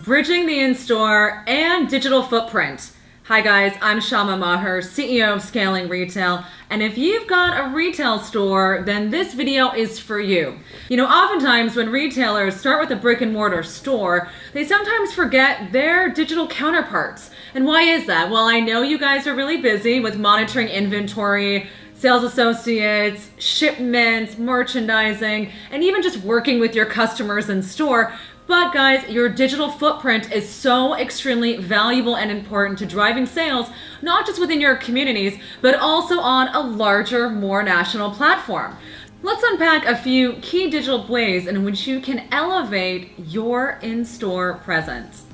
Bridging the in-store and digital footprint. Hi guys, I'm Shama Maher, CEO of Scaling Retail, and if you've got a retail store, then this video is for you. You know, oftentimes when retailers start with a brick and mortar store, they sometimes forget their digital counterparts. And why is that? Well, I know you guys are really busy with monitoring inventory, sales associates, shipments, merchandising, and even just working with your customers in store. But guys, your digital footprint is so extremely valuable and important to driving sales, not just within your communities, but also on a larger, more national platform. Let's unpack a few key digital ways in which you can elevate your in-store presence.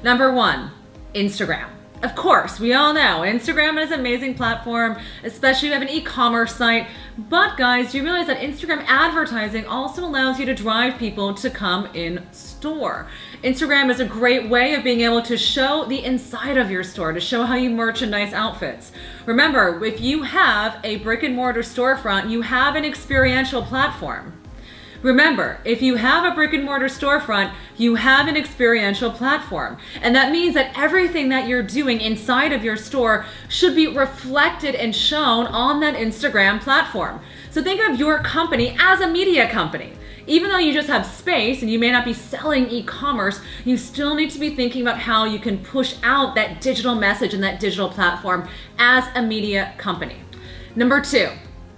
Number one, Instagram. Of course, we all know Instagram is an amazing platform, especially if you have an e-commerce site. But guys, do you realize that Instagram advertising also allows you to drive people to come in store? Instagram is a great way of being able to show the inside of your store, to show how you merchandise outfits. Remember, if you have a brick and mortar storefront, you have an experiential platform. Remember, if you have a brick and mortar storefront, you have an experiential platform. And that means that everything that you're doing inside of your store should be reflected and shown on that Instagram platform. So think of your company as a media company. Even though you just have space and you may not be selling e-commerce, you still need to be thinking about how you can push out that digital message and that digital platform as a media company. Number two,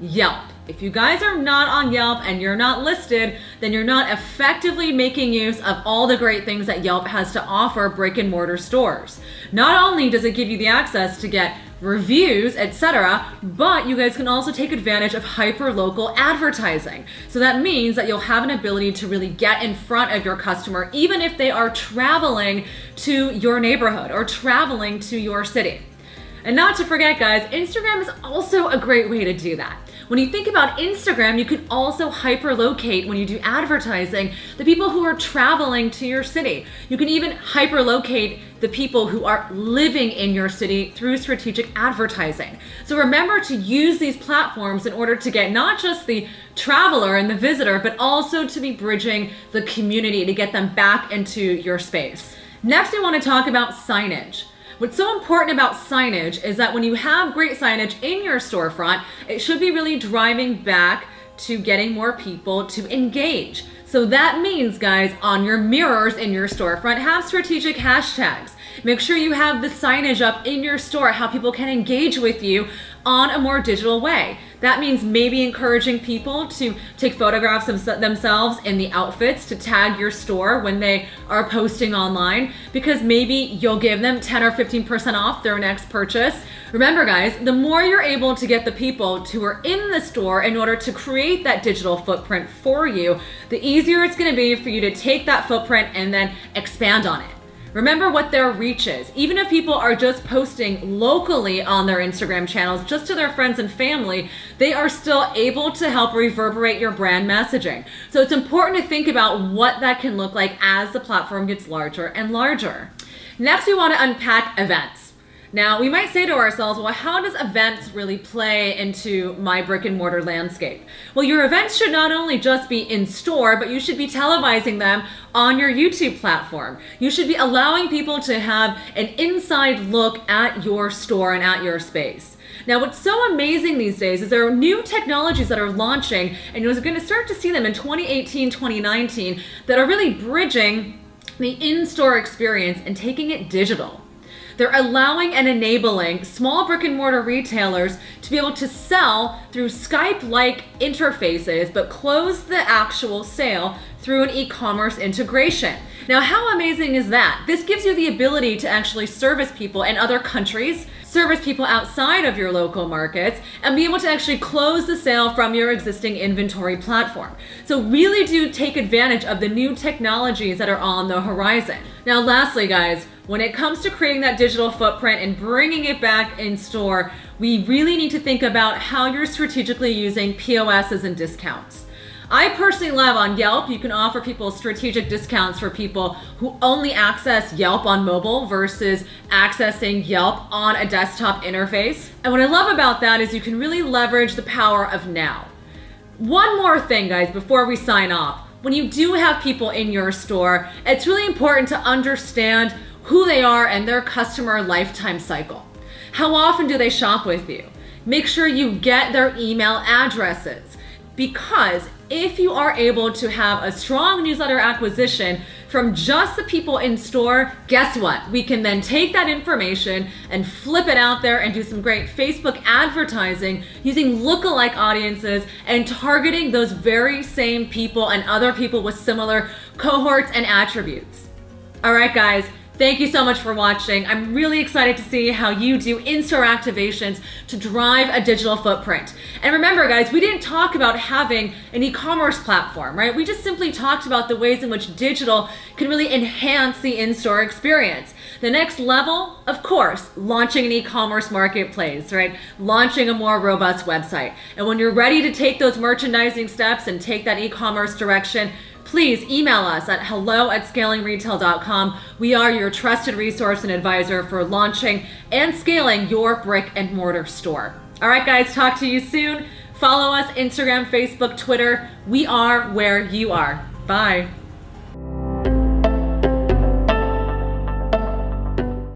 Yelp. If you guys are not on Yelp and you're not listed, then you're not effectively making use of all the great things that Yelp has to offer brick and mortar stores. Not only does it give you the access to get reviews, etc., but you guys can also take advantage of hyper-local advertising. So that means that you'll have an ability to really get in front of your customer, even if they are traveling to your neighborhood or traveling to your city. And not to forget, guys, Instagram is also a great way to do that. When you think about Instagram, you can also hyperlocate when you do advertising the people who are traveling to your city. You can even hyperlocate the people who are living in your city through strategic advertising. So remember to use these platforms in order to get not just the traveler and the visitor, but also to be bridging the community to get them back into your space. Next, we want to talk about signage. What's so important about signage is that when you have great signage in your storefront, it should be really driving back to getting more people to engage. So that means, guys, on your mirrors in your storefront, have strategic hashtags. Make sure you have the signage up in your store, how people can engage with you on a more digital way. That means maybe encouraging people to take photographs of themselves in the outfits to tag your store when they are posting online, because maybe you'll give them 10 or 15% off their next purchase. Remember, guys, the more you're able to get the people who are in the store in order to create that digital footprint for you, the easier it's going to be for you to take that footprint and then expand on it. Remember what their reach is. Even if people are just posting locally on their Instagram channels, just to their friends and family, they are still able to help reverberate your brand messaging. So it's important to think about what that can look like as the platform gets larger and larger. Next, we want to unpack events. Now, we might say to ourselves, well, how does events really play into my brick and mortar landscape? Well, your events should not only just be in store, but you should be televising them on your YouTube platform. You should be allowing people to have an inside look at your store and at your space. Now, what's so amazing these days is there are new technologies that are launching, and you're going to start to see them in 2018, 2019, that are really bridging the in-store experience and taking it digital. They're allowing and enabling small brick and mortar retailers to be able to sell through Skype-like interfaces, but close the actual sale through an e-commerce integration. Now, how amazing is that? This gives you the ability to actually service people in other countries, service people outside of your local markets, and be able to actually close the sale from your existing inventory platform. So really do take advantage of the new technologies that are on the horizon. Now, lastly, guys, when it comes to creating that digital footprint and bringing it back in store, we really need to think about how you're strategically using POSs and discounts. I personally love on Yelp, you can offer people strategic discounts for people who only access Yelp on mobile versus accessing Yelp on a desktop interface. And what I love about that is you can really leverage the power of now. One more thing, guys, before we sign off. when you do have people in your store, it's really important to understand who they are and their customer lifetime cycle. How often do they shop with you? Make sure you get their email addresses, because if you are able to have a strong newsletter acquisition from just the people in store, guess what? We can then take that information and flip it out there and do some great Facebook advertising using lookalike audiences and targeting those very same people and other people with similar cohorts and attributes. All right, guys. Thank you so much for watching. I'm really excited to see how you do in-store activations to drive a digital footprint. And remember, guys, we didn't talk about having an e-commerce platform, right? We just simply talked about the ways in which digital can really enhance the in-store experience. The next level, of course, launching an e-commerce marketplace, right? Launching a more robust website. And when you're ready to take those merchandising steps and take that e-commerce direction, please email us at hello@scalingretail.com. We are your trusted resource and advisor for launching and scaling your brick and mortar store. All right, guys, talk to you soon. Follow us, Instagram, Facebook, Twitter. We are where you are. Bye.